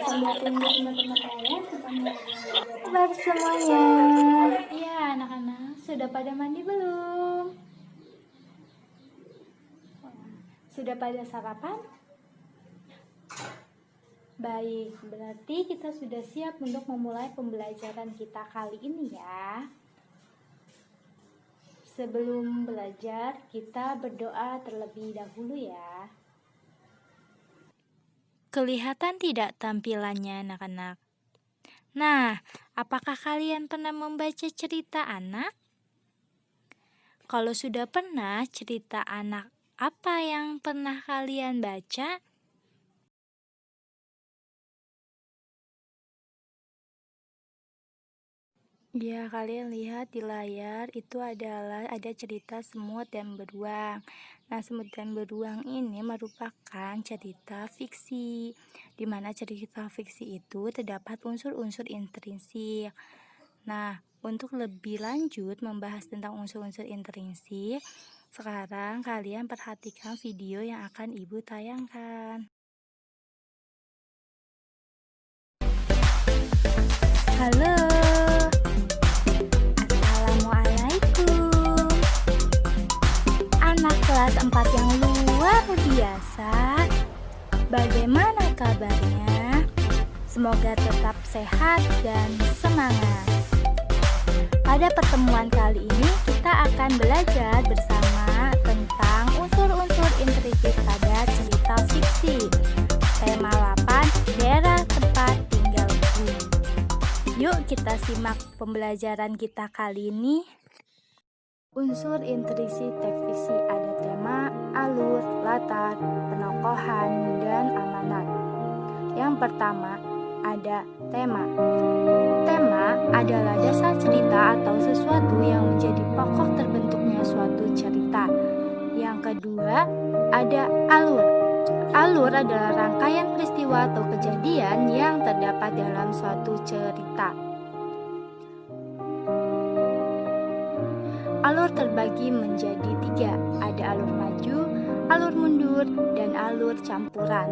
Sambil tunggu teman-teman kalian kita mau Kabar semuanya. Iya, anak-anak sudah pada mandi belum? Sudah pada sarapan? Baik, berarti kita sudah siap untuk memulai pembelajaran kita kali ini ya. Sebelum belajar, kita berdoa terlebih dahulu ya. Kelihatan tidak tampilannya anak-anak? Nah, apakah kalian pernah membaca cerita anak? Kalau sudah pernah, cerita anak apa yang pernah kalian baca? Ya, kalian lihat di layar itu adalah ada cerita semut dan beruang. Nah, semut dan beruang ini merupakan cerita fiksi, di mana cerita fiksi itu terdapat unsur-unsur intrinsik. Nah, untuk lebih lanjut membahas tentang unsur-unsur intrinsik, sekarang kalian perhatikan video yang akan Ibu tayangkan. Halo. Assalamualaikum. Anak kelas 4 yang luar biasa. Bagaimana kabarnya? Semoga tetap sehat dan semangat. Pada pertemuan kali ini kita akan belajar bersama tentang unsur-unsur intrinsik pada cerita fiksi. Tema 8, daerah tempat tinggalku. Yuk kita simak pembelajaran kita kali ini. Unsur intrinsik teks fiksi ada tema, alur, latar, penokohan, dan amanat. Yang pertama ada tema. Tema adalah dasar cerita atau sesuatu yang menjadi pokok terbentuknya suatu cerita. Yang kedua, ada alur. Alur adalah rangkaian peristiwa atau kejadian yang terdapat dalam suatu cerita. Alur terbagi menjadi 3, ada alur maju, alur mundur, dan alur campuran.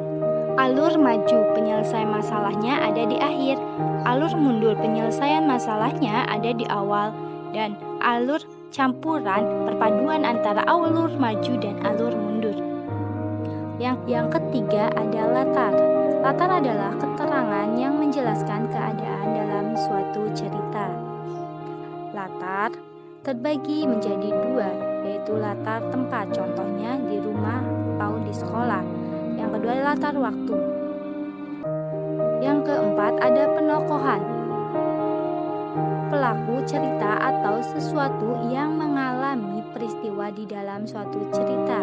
Alur maju, penyelesaian masalahnya ada di akhir. Alur mundur, penyelesaian masalahnya ada di awal. Dan alur campuran, perpaduan antara alur maju dan alur mundur. Yang ketiga ada latar. Latar adalah keterangan yang menjelaskan keadaan dalam suatu cerita. Latar terbagi menjadi 2, yaitu latar tempat, contohnya di rumah atau di sekolah. Yang kedua adalah latar waktu. Yang keempat ada penokohan. Pelaku cerita atau sesuatu yang mengalami peristiwa di dalam suatu cerita.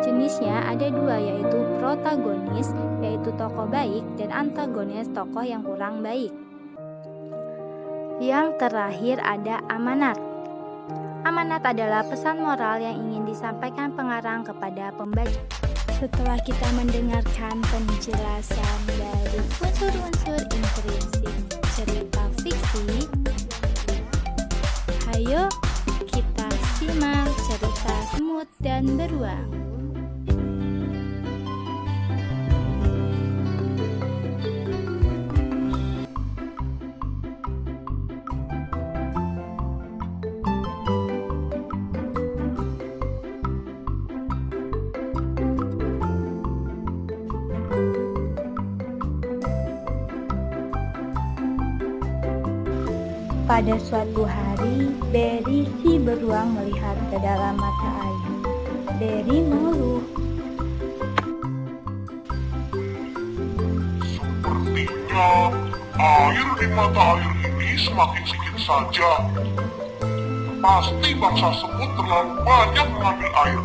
Jenisnya ada 2, yaitu protagonis, yaitu tokoh baik, dan antagonis, tokoh yang kurang baik. Yang terakhir ada amanat. Amanat adalah pesan moral yang ingin disampaikan pengarang kepada pembaca. Setelah kita mendengarkan penjelasan dari unsur-unsur intrinsik cerita fiksi, ayo kita simak cerita semut dan beruang. Pada suatu hari, Berry si beruang melihat ke dalam mata air. Berry mengeluh. Sepertinya air di mata air ini semakin sedikit saja. Pasti bangsa semut terlalu banyak mengambil air.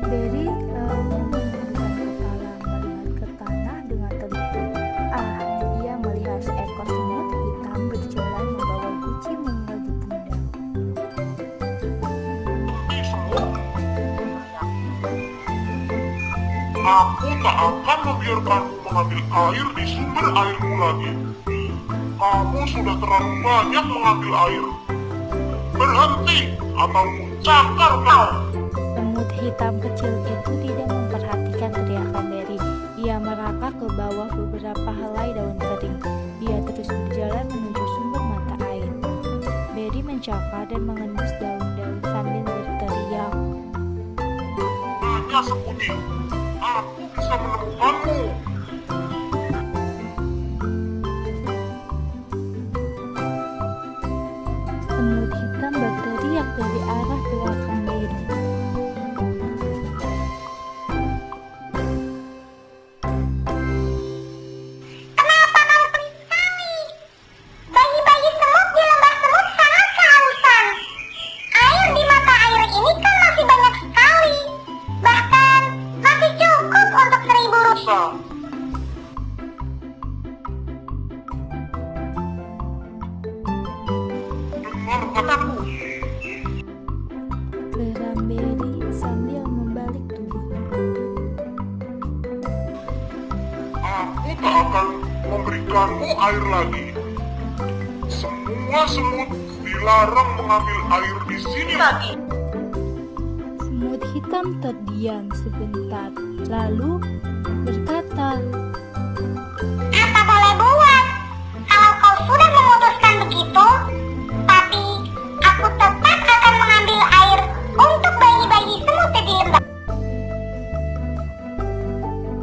Berry lalu mengangkat kepala melihat ke tanah dengan teliti. Ia melihat seekor semut hitam berjalan membawa guci mungil di pundak. Aku tak akan membiarkanmu mengambil air di sumber airmu lagi. Kamu sudah terlalu banyak mengambil air. Berhenti atau ku cakar kau. Semut hitam kecil itu tidak memperhatikan teriakan Berry. Ia merangkak ke bawah beberapa helai daun kering. Dia terus berjalan menuju sumber mata air. Berry mencakar dan mengendus daun-daun sambil berteriak. Hanya sembunyi, aku bisa menemukanmu. Semut hitam berteriak dari arah belakang Berry. Kenapa kau pelit sekali? Bayi-bayi semut di lembah semut sangat kehausan. Air di mata air ini kan masih banyak sekali. Bahkan masih cukup untuk 1000 rupiah. Dengarkan aku. Geram Berry sambil membalik tubuhnya. Aku tak akan memberikanmu air lagi. Semua semut dilarang mengambil air di sini lagi. Semut hitam terdiam sebentar, lalu berkata, Apa boleh buat? Kalau kau sudah memutuskan begitu, tapi aku tetap akan mengambil air untuk bayi-bayi semut di lembah.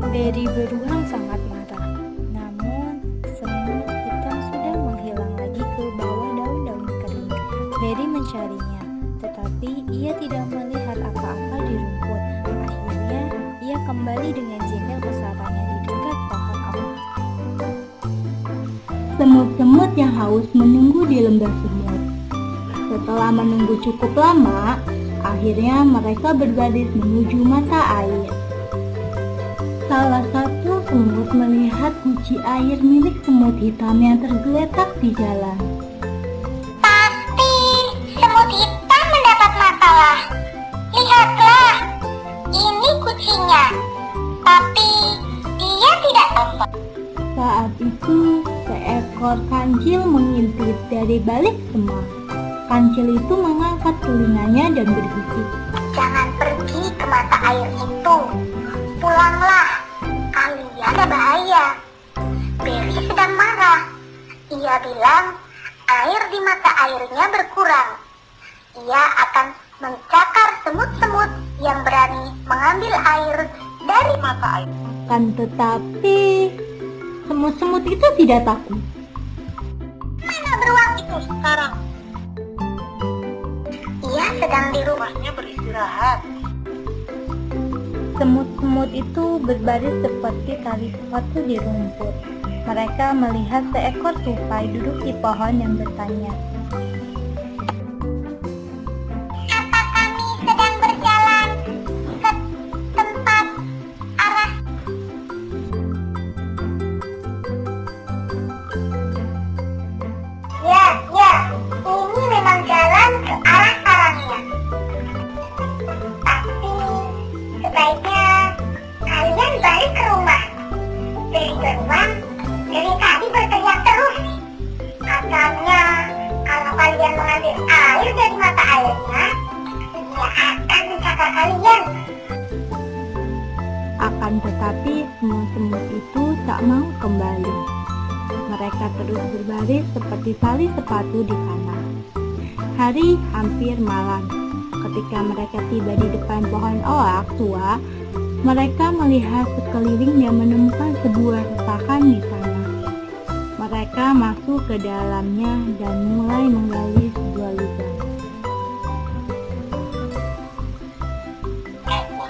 Berry beruang sangat marah. Namun, semut hitam sudah menghilang lagi ke bawah daun-daun kering. Berry mencarinya, tetapi ia tidak melihat apa-apa di rumput. Akhirnya, ia kembali dengan jengkel ke sarangnya di dekat pohon oak. Semut-semut yang haus menunggu di lembah semut. Setelah menunggu cukup lama, akhirnya mereka berbaris menuju mata air. Salah satu semut melihat guci air milik semut hitam yang tergeletak di jalan. Pasti semut hitam mendapat masalah. Lihatlah, ini kucingnya. Tapi dia tidak sopan. Saat itu, seekor kancil mengintip dari balik semak. Kancil itu mengangkat telinganya dan berbisik. Jangan pergi ke mata air itu. Pulanglah, kalian ada bahaya. Berry sedang marah. Ia bilang air di mata airnya berkurang. Ia akan mencakar semut-semut yang berani mengambil air dari mata air. Kan tetapi, semut-semut itu tidak takut. Mana beruang itu sekarang? Ia sedang di rumahnya beristirahat. Semut-semut itu berbaris seperti tali sepatu di rumput. Mereka melihat seekor tupai duduk di pohon yang bertanya. Apa kami sedang berjalan ke tempat arah? Ya, ini memang jalan ke arah sarangnya. Tapi sebaiknya kalian balik ke rumah. Berry beruang dari tadi berteriak terus. Katanya kalau kalian mengambil air dari mata airnya, dia akan mencakar kalian. Akan tetapi, semut-semut itu tak mau kembali. Mereka terus berbaris seperti tali sepatu di tanah. Hari hampir malam. Ketika mereka tiba di depan pohon oak tua, mereka melihat sekeliling dan menemukan sebuah retakan di sana. Mereka masuk ke dalamnya dan mulai menggali sebuah lubang. Apa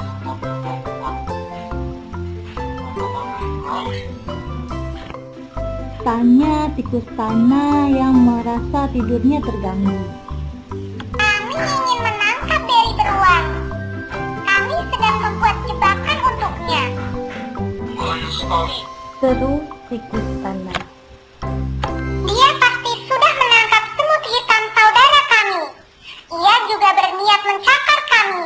yang kamu lakukan? Apakah kali? Tanya tikus tanah yang merasa tidurnya terganggu. Kami ingin menangkap Berry beruang. Kami sedang membuat jebakan untuknya. Bahaya sekali. Seru tikus tanah. Dia pasti sudah menangkap semut hitam saudara kami. Ia juga berniat mencakar kami.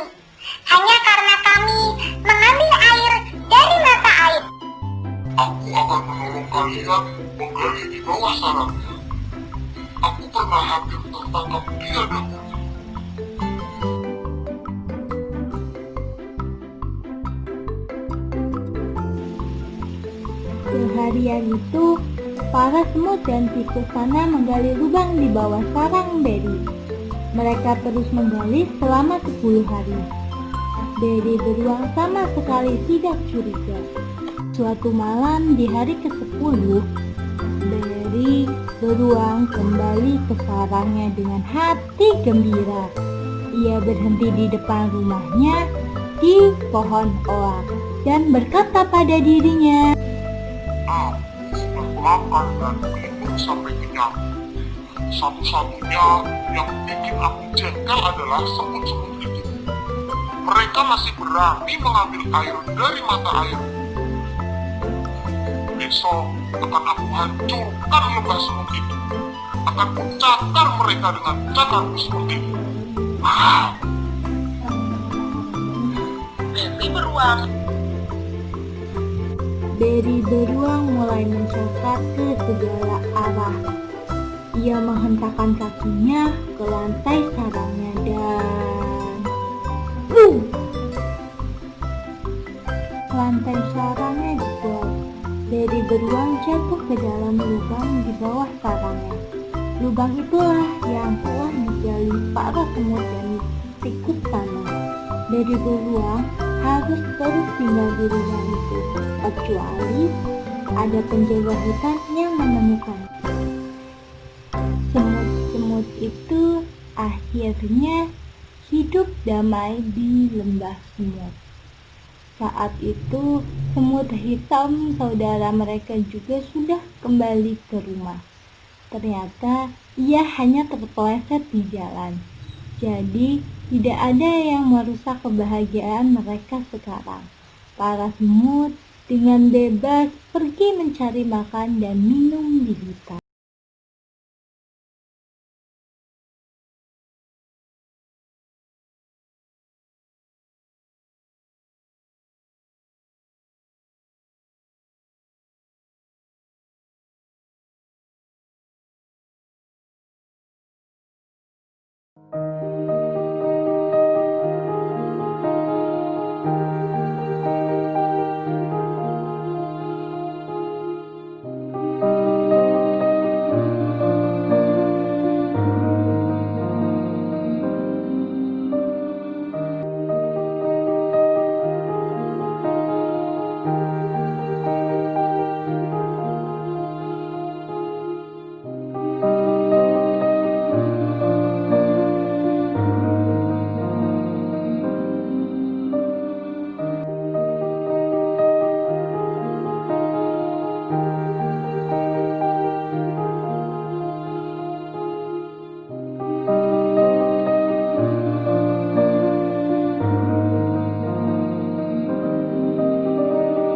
Hanya karena kami mengambil air dari mata air. Aku akan menolong kalian menggali di bawah sarangnya. Aku pernah hampir tertangkap dia dahulu. harian itu, para semut dan tikus sana menggali lubang di bawah sarang Berry. Mereka terus menggali selama 10 hari. Berry beruang sama sekali tidak curiga. Suatu malam di hari ke-10, Berry beruang kembali ke sarangnya dengan hati gembira. Ia berhenti di depan rumahnya di pohon oak dan berkata pada dirinya, Aku sudah makan dan minum sampai kenyang. Satu-satunya yang bikin aku jengkel adalah semut-semut itu. Mereka masih berani mengambil air dari mata air. Besok akan aku hancurkan lembah semut itu. Akan kucakar mereka dengan cakarku seperti ini. Berry beruang. Berry beruang mulai mencakar ke segala arah. Ia menghentakkan kakinya ke lantai sarangnya dan lantai sarangnya jebol. Berry beruang jatuh ke dalam lubang di bawah sarangnya. Lubang itulah yang telah digali para semut dan tikus sana. Berry beruang harus terus tinggal di rumah itu, kecuali ada penjaga hutan yang menemukan. Semut-semut itu akhirnya hidup damai di lembah semut. Saat itu, semut hitam saudara mereka juga sudah kembali ke rumah. Ternyata ia hanya terpeleset di jalan. Jadi, tidak ada yang merusak kebahagiaan mereka sekarang. Para semut dengan bebas pergi mencari makan dan minum di hutan.